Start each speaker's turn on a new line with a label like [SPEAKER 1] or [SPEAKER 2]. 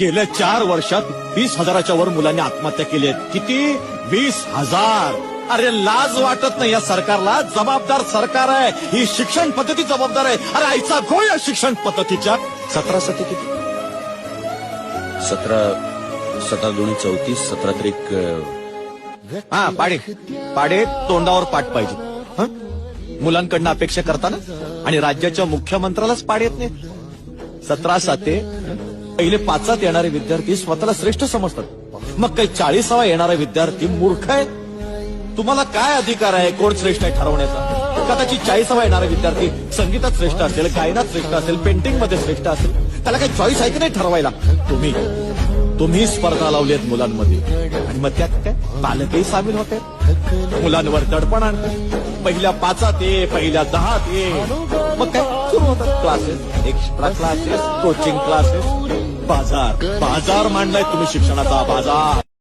[SPEAKER 1] गेल्या 4 वर्षात 20,000च्या वर मुलांनी आत्महत्या केली आहेत. किती? 20,000. अरे लाज वाटत नाही या सरकारला? जबाबदार सरकार आहे. ही शिक्षण पद्धती जबाबदार आहे. अरे आईचा गो या शिक्षण पद्धतीच्या. 17 सती किती?
[SPEAKER 2] 17 दुनी 34, 17 त्रिक
[SPEAKER 1] हा पाडे पाडे तोंडावर पाठ पाहिजे. हं? मुलांकडनं अपेक्षा करताना आणि राज्याच्या मुख्यमंत्र्यालाच पाड येत नाही. 17 साते पहिले 5 येणारे विद्यार्थी स्वतःला श्रेष्ठ समजतात. मग काही 40वा येणारा विद्यार्थी मूर्ख आहे. तुम्हाला काय अधिकार आहे कोण श्रेष्ठ आहे ठरवण्याचा? कदाचित 40वा येणारा विद्यार्थी संगीतात श्रेष्ठ असेल, गायनात श्रेष्ठ असेल, पेंटिंग मध्ये श्रेष्ठ असेल. त्याला काही चॉईस आहे की नाही ठरवायला? तुम्ही स्पर्धा लावलीत मुलांमध्ये आणि मग त्यात काय पालकही सामील होते. मुलांवर दडपण आणतात. पहिल्या 5 ये, पहिल्या 10 ये. मग काय सुरू होतात classes, extra classes, coaching classes. बाजार मांडलाय तुम्ही शिक्षणाचा बाजार.